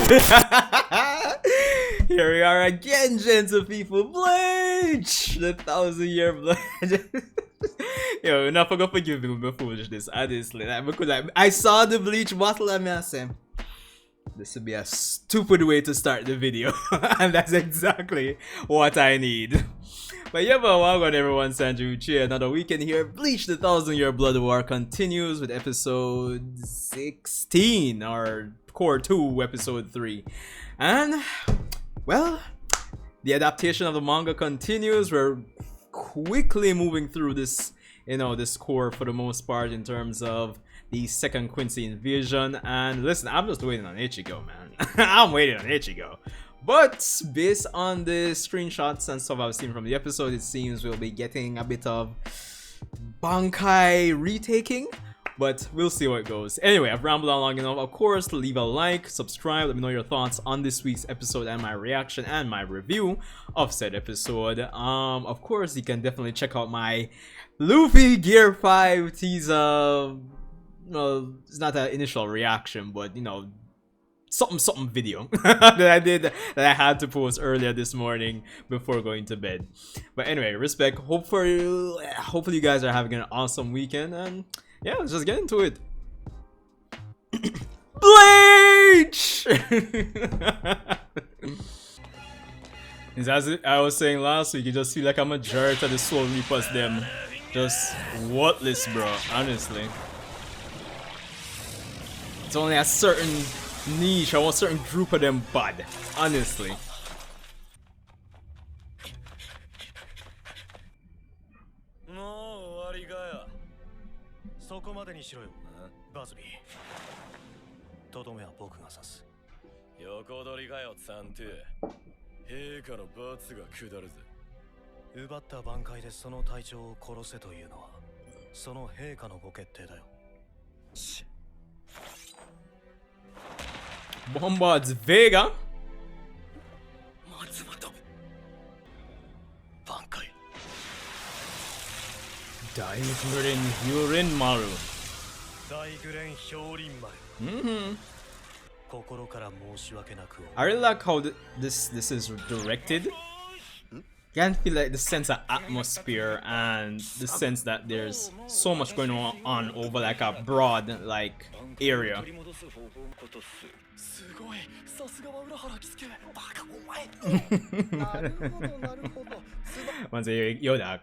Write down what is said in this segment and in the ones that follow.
Here we are again, gentle people. Bleach! The 1,000-year Bleach. Yo, not gonna forgive me for foolishness, honestly. Because I saw the Bleach bottle and I said, this would be a stupid way to start the video. And that's exactly what I need. But yeah, but welcome everyone, Sanju Uchi. Another weekend here. Bleach the 1,000-year Blood War continues with episode 16, or Core 2, episode 3. And, well, the adaptation of the manga continues. We're quickly moving through this, this core for the most part in terms of the second Quincy invasion. And listen, I'm just waiting on Ichigo, man. I'm waiting on Ichigo. But based on the screenshots and stuff I've seen from the episode, it seems we'll be getting a bit of Bankai retaking. But we'll see how it goes. Anyway, I've rambled on long enough. Of course, leave a like, subscribe, let me know your thoughts on this week's episode and my reaction and my review of said episode. Of course, you can definitely check out my Luffy Gear 5 teaser. Well, it's not an initial reaction, but something video that I did, that I had to post earlier this morning before going to bed. But anyway, respect. Hopefully you guys are having an awesome weekend, and yeah, let's just get into it. Bleach! As I was saying last week, you just feel like a majority of the Soul Reapers them just worthless, bro, honestly. It's only a certain niche or a certain group of them bad, honestly. Bombards Vega. Bankai. Daiguren Hyurin Maru. I really like how this is directed. You can feel like the sense of atmosphere and the sense that there's so much going on over like a broad area. Once you yo dog,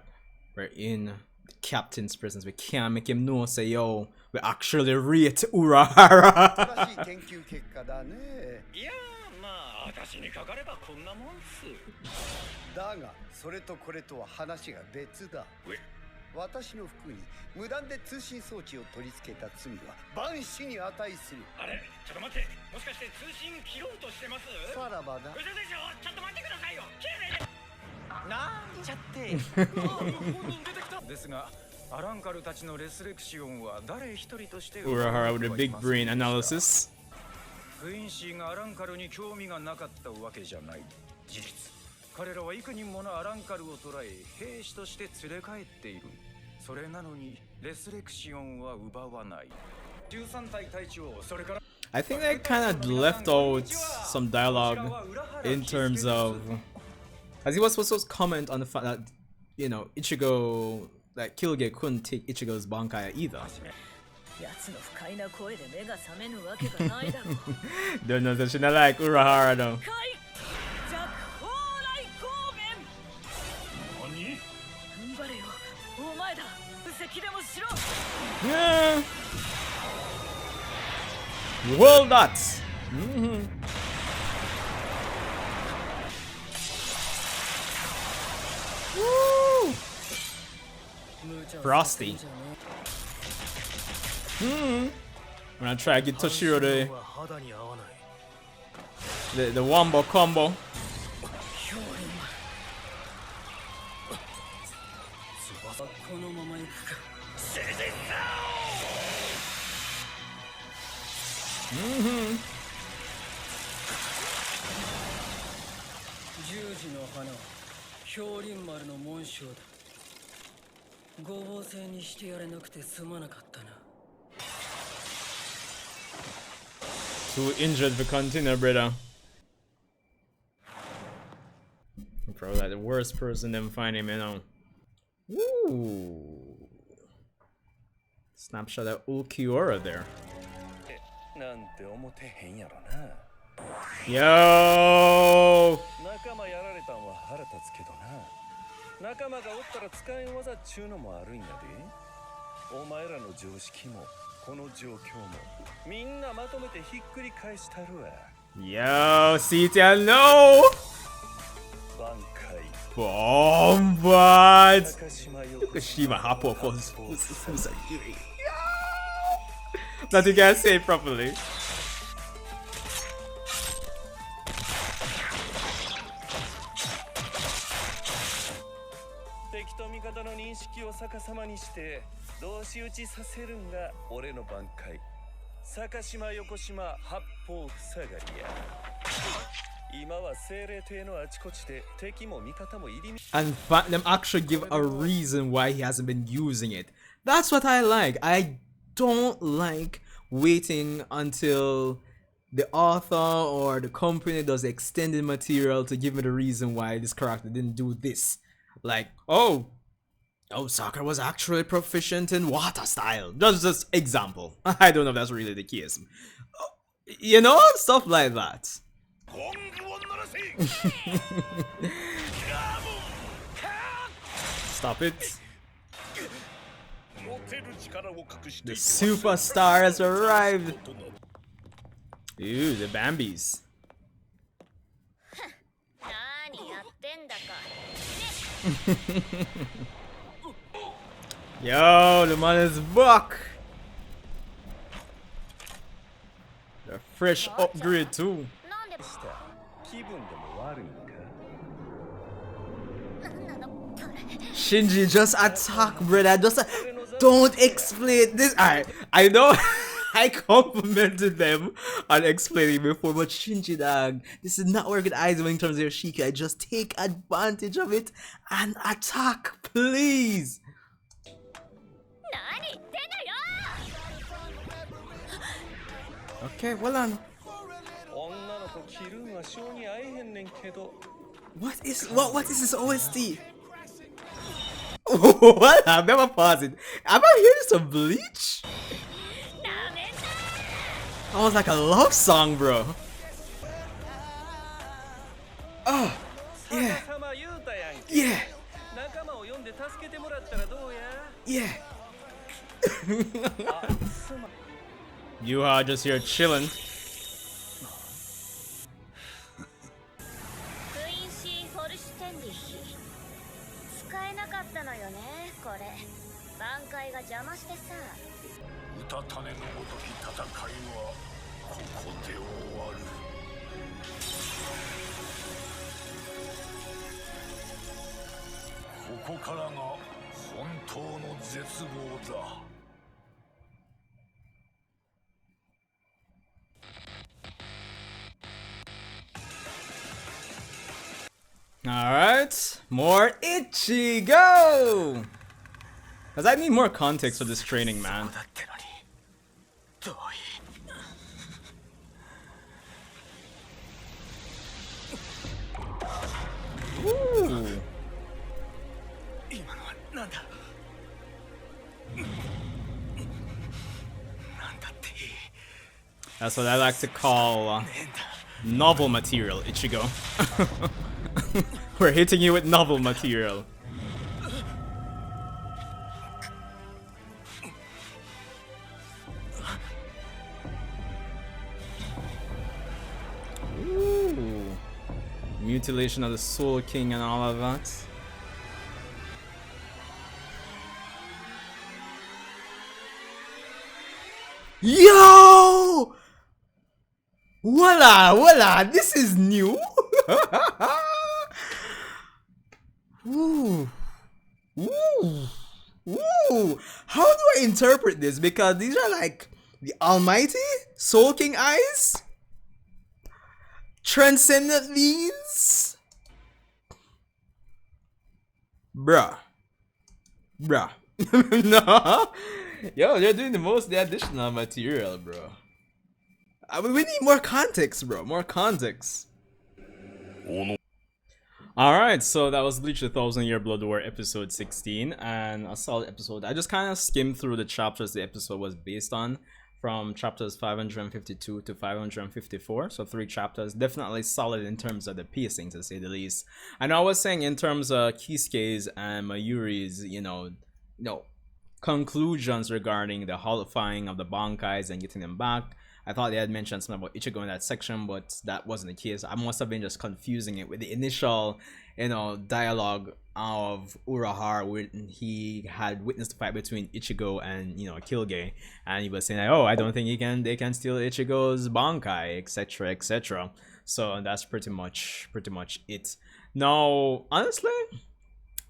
we're in the captain's presence. We can't make him know say yo, we actually rate Urahara. Urahara with a big brain analysis. Quincy がアランカルに興味がなかったわけじゃない。事実。彼らは幾人ものアランカルを捕らえ、兵士として連れ帰っている。それなのにレスレクシオンは奪わない。13体隊長、それから I think they kind of left out some dialogue in terms of, as he was supposed to comment on the fact that Ichigo, that Kyuuge couldn't take Ichigo's Bankai either. Don't know that she not like Urahara though. Yeah. World nuts. Woo. Frosty. I'm gonna try to get Toshiro the wombo combo. Too injured to continue, brother. Probably like the worst person them find him, you know. Ooh. Snapshot of Ulquiorra there. Yo! Yo, CTL, no! Bombard! Kashima Hapo for that you can't say it properly. And them actually give a reason why he hasn't been using it. That's what I like. I don't like waiting until the author or the company does extended material to give me the reason why this character didn't do this. Like, oh, Sakura was actually proficient in water style. Just example. I don't know if that's really the case. You know, stuff like that. Stop it. The superstar has arrived. Ew, the Bambis. Yo, the man is back. The fresh upgrade too. Shinji, just attack, brother. Just don't explain this. I know I complimented them on explaining before, but Shinji, dog, this is not working either in terms of your Shikai. Just take advantage of it and attack, please. Okay, well on. What is this OST? What? I've never paused it. Am I hearing some Bleach? That was like a love song, bro. Oh, yeah. Yeah. Yeah. You are just here chilling. Alright, more Ichigo! Cause I need more context for this training, man. Ooh. That's what I like to call novel material, Ichigo. We're hitting you with novel material. Ooh. Mutilation of the Soul King and all of that. Yo! Voila! This is new. Ooh. Ooh. Ooh. How do I interpret this? Because these are like the almighty Soul King eyes? Transcendent leads? Bruh. No. Yo, they're doing the most the additional material, bro. We need more context, bro. More context. Alright, so that was Bleach the Thousand Year Blood War episode 16, and a solid episode. I just kind of skimmed through the chapters the episode was based on, from chapters 552 to 554, so 3 chapters. Definitely solid in terms of the pacing, to say the least. I know I was saying in terms of Kisuke's and Mayuri's, conclusions regarding the holifying of the Bankais and getting them back. I thought they had mentioned something about Ichigo in that section, but that wasn't the case. I must have been just confusing it with the initial, dialogue of Urahara when he had witnessed the fight between Ichigo and, Kyuuge, and he was saying, like, oh, I don't think they can steal Ichigo's Bankai, etc., etc. So that's pretty much it. Now, honestly,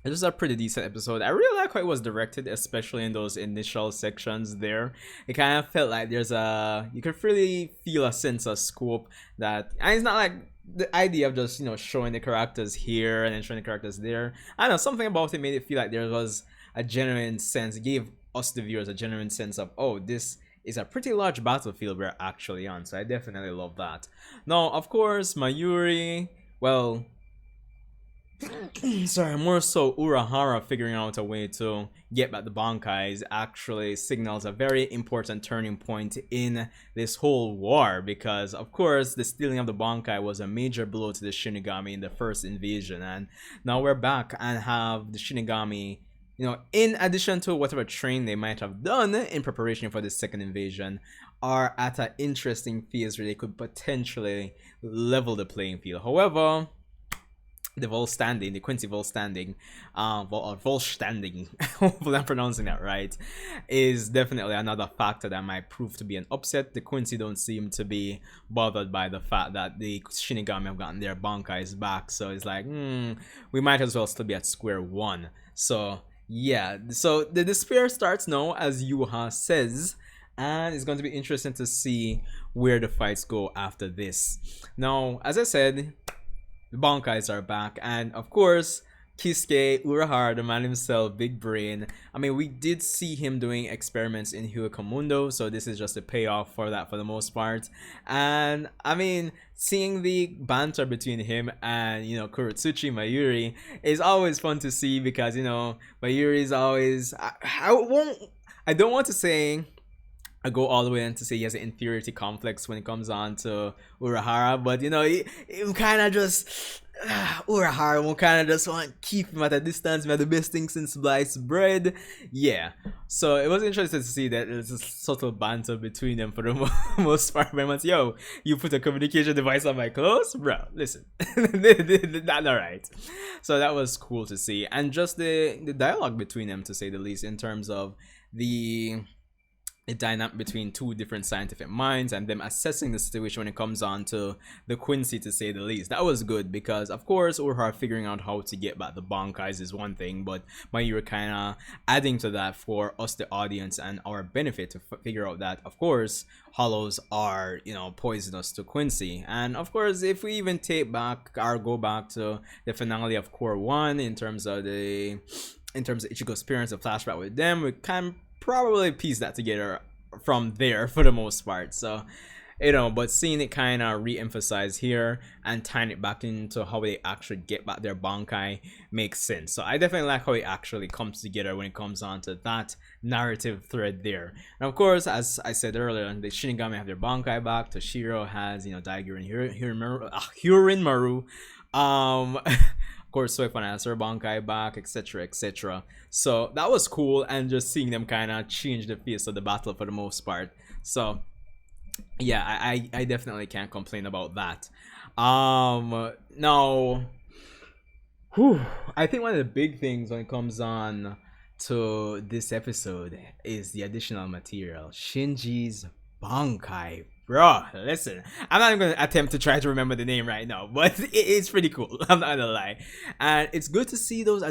it was a pretty decent episode. I really like how it was directed, especially in those initial sections there. It kind of felt like you could really feel a sense of scope and it's not like the idea of just, showing the characters here and then showing the characters there. I don't know, something about it made it feel like there was a genuine sense. It gave us, the viewers, a genuine sense of, oh, this is a pretty large battlefield we're actually on. So I definitely love that. Now, of course, Mayuri, well, sorry, more so Urahara figuring out a way to get back the Bankais actually signals a very important turning point in this whole war, because of course the stealing of the Bankai was a major blow to the Shinigami in the first invasion, and now we're back and have the Shinigami, in addition to whatever training they might have done in preparation for the second invasion, are at an interesting phase where they could potentially level the playing field. However, the Quincy Volstanding, hopefully I'm pronouncing that right, is definitely another factor that might prove to be an upset. The Quincy don't seem to be bothered by the fact that the Shinigami have gotten their Bankais back, so it's like, we might as well still be at square one. So yeah, so the despair starts now, as Yuha says, and it's going to be interesting to see where the fights go after this. Now, as I said, the Bankais are back, and of course, Kisuke, Urahara, the man himself, big brain. I mean, we did see him doing experiments in Hyukomundo, so this is just a payoff for that for the most part. And I mean, seeing the banter between him and, Kurotsuchi Mayuri is always fun to see, because, Mayuri is always, I don't want to say, I go all the way in to say he has an inferiority complex when it comes on to Urahara, but he kind of just Urahara will kind of just want to keep him at a distance. Man, the best thing since sliced bread. Yeah, so it was interesting to see that there's a subtle banter between them for the most part. But yo, you put a communication device on my clothes, bro. Listen, that's all right. So that was cool to see, and just the dialogue between them, to say the least, in terms of the dynamic between two different scientific minds and them assessing the situation when it comes on to the Quincy, to say the least. That was good, because of course Urahara figuring out how to get back the Bankais is one thing, but Mayuri kind of adding to that for us, the audience, and our benefit to figure out that of course hollows are poisonous to Quincy. And of course, if we even go back to the finale of Core 1 in terms of Ichigo's experience of flashback with them, we can probably piece that together from there for the most part. So but seeing it kind of re-emphasized here and tying it back into how they actually get back their Bankai makes sense. So I definitely like how it actually comes together when it comes on to that narrative thread there. And of course, as I said earlier, the Shinigami have their Bankai back. Toshiro has Daigyur and Hyurin Maru. Of course, Soifon has her Bankai back, etc., etc. So that was cool, and just seeing them kind of change the face of the battle for the most part. So yeah, I definitely can't complain about that. Now, I think one of the big things when it comes on to this episode is the additional material, Shinji's Bankai. Bro, listen, I'm not even going to attempt to try to remember the name right now, but it's pretty cool, I'm not gonna lie. And it's good to see that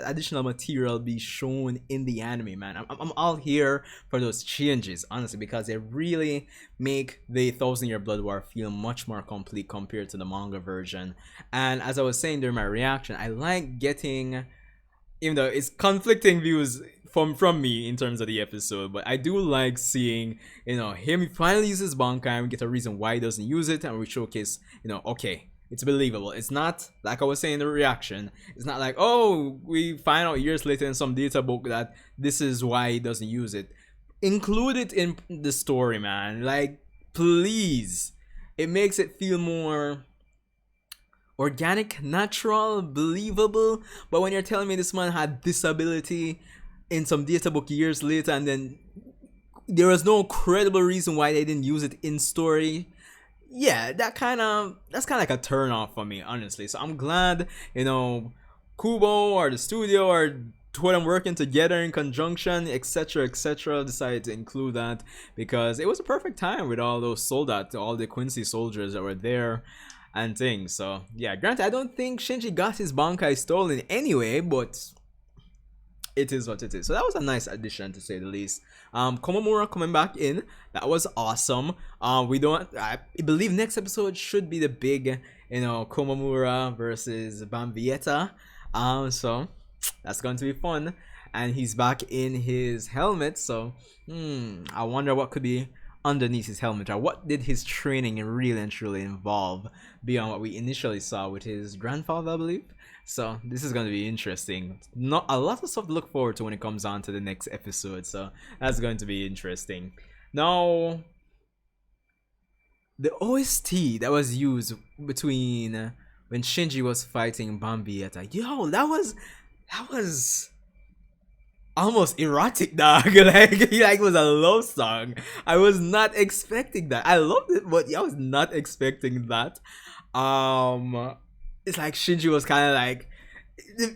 additional material be shown in the anime, man. I'm all here for those changes, honestly, because they really make the 1,000 Year Blood War feel much more complete compared to the manga version. And as I was saying during my reaction, I like getting, even though it's conflicting views from me in terms of the episode, but I do like seeing, him finally use his Bankai and we get a reason why he doesn't use it, and we showcase, okay, it's believable. It's not like I was saying in the reaction. It's not like, oh, we find out years later in some data book that this is why he doesn't use it. Include it in the story, man. Like, please. It makes it feel more organic, natural, believable. But when you're telling me this man had this ability in some data book years later, and then there was no credible reason why they didn't use it in story, yeah, that's kind of like a turn off for me, honestly. So I'm glad, Kubo or the studio or two of them working together in conjunction, etc., decided to include that, because it was a perfect time with all those soldiers, all the Quincy soldiers that were there and things. So yeah, granted, I don't think Shinji got his Bankai stolen anyway, but it is what it is. So that was a nice addition, to say the least. Komamura coming back in, that was awesome. I believe next episode should be the big, Komamura versus Bambietta. So that's going to be fun, and he's back in his helmet. So I wonder what could be underneath his helmet, or what did his training really and truly involve beyond what we initially saw with his grandfather, I believe. So this is going to be interesting. Not a lot of stuff to look forward to when it comes on to the next episode. So that's going to be interesting. Now, the OST that was used between when Shinji was fighting Bambietta, yo, that was almost erotic, dog. like it was a love song. I was not expecting that. I loved it, but I was not expecting that. It's like Shinji was kind of like,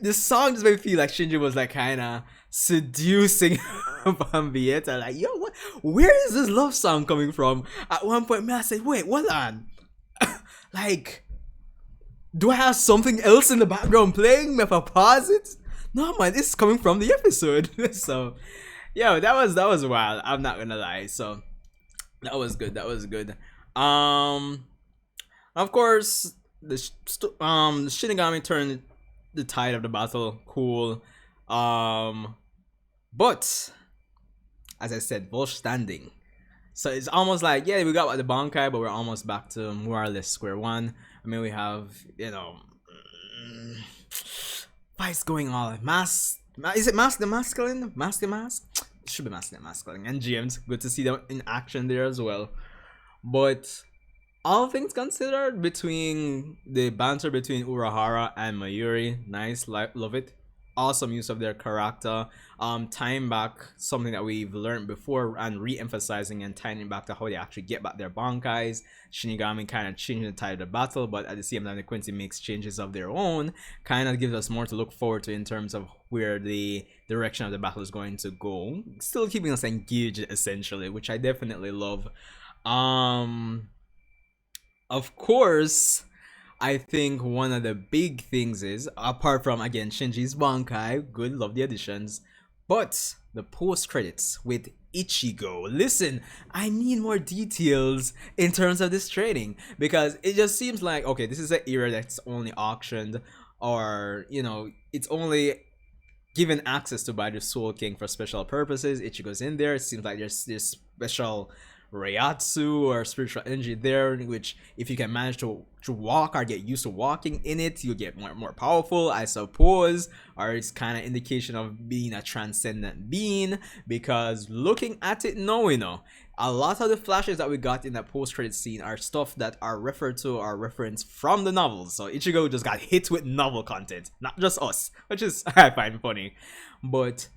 the song just made me feel like Shinji was like kind of seducing Bambietta. Like, yo, where is this love song coming from? At one point, man, I said, wait, hold on. Like, do I have something else in the background playing? If I pause it? No, man, this is coming from the episode. So, yeah, that was wild. I'm not gonna lie. So, that was good. Of course, the Shinigami turned the tide of the battle. Cool. But as I said, both standing. So it's almost like, yeah, we got the Bankai, but we're almost back to more or less square one. I mean, we have, fights going on. Is it mask the masculine? Mask the mask? It should be mask the masculine. And GMs, good to see them in action there as well. But all things considered, between the banter between Urahara and Mayuri, nice, love it. Awesome use of their character. Tying back something that we've learned before and re-emphasizing and tying it back to how they actually get back their Bankais. Shinigami kind of changing the tide of the battle, but at the same time the Quincy makes changes of their own. Kind of gives us more to look forward to in terms of where the direction of the battle is going to go. Still keeping us engaged essentially, which I definitely love. Of course, I think one of the big things is, apart from, again, Shinji's Bankai, good, love the additions, but the post-credits with Ichigo. Listen, I need more details in terms of this training, because it just seems like, okay, this is an era that's only auctioned, or, it's only given access to by the Soul King for special purposes. Ichigo's in there. It seems like there's this special Reiatsu or spiritual energy there, which if you can manage to walk or get used to walking in it, you'll get more powerful, I suppose. Or it's kind of indication of being a transcendent being, because looking at it now, a lot of the flashes that we got in that post-credit scene are stuff that are referred to or referenced from the novels. So Ichigo just got hit with novel content, not just us, which is I find funny. But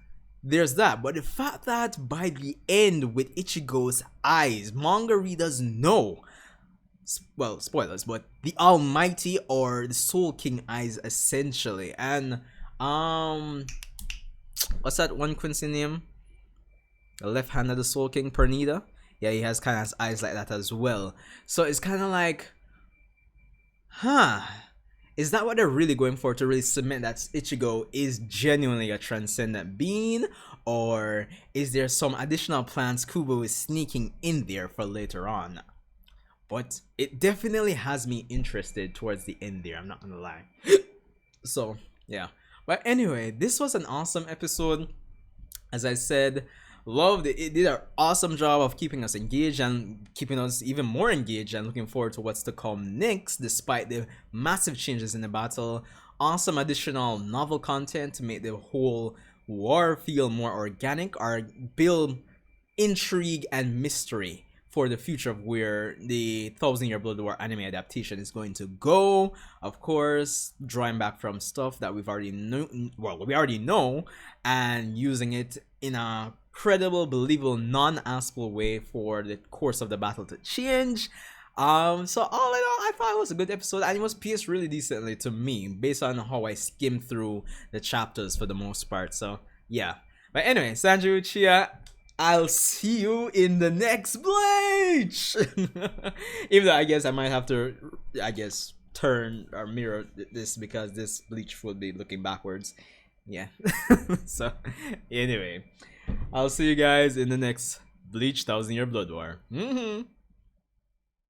there's that. But the fact that by the end, with Ichigo's eyes, manga readers know, well, spoilers, but the Almighty or the Soul King eyes essentially. And what's that one Quincy name? The left hand of the Soul King, Pernida. Yeah, he has kind of eyes like that as well. So it's kind of like, is that what they're really going for, to really cement that Ichigo is genuinely a transcendent being? Or is there some additional plans Kubo is sneaking in there for later on? But it definitely has me interested towards the end there, I'm not gonna lie. So, yeah. But anyway, this was an awesome episode. As I said, loved it. It did an awesome job of keeping us engaged and keeping us even more engaged and looking forward to what's to come next, despite the massive changes in the battle. Awesome additional novel content to make the whole war feel more organic or build intrigue and mystery for the future of where the Thousand Year Blood War anime adaptation is going to go. Of course, drawing back from stuff that we already know, and using it in a credible, believable, non-aspal way for the course of the battle to change. So all in all, I thought it was a good episode, and it was paced really decently to me, based on how I skimmed through the chapters for the most part. So yeah. But anyway, Sanju Uchiha, I'll see you in the next Bleach! Even though I guess I might have to, turn or mirror this because this Bleach would be looking backwards. Yeah. So, anyway, I'll see you guys in the next Bleach 1000 Year Blood War.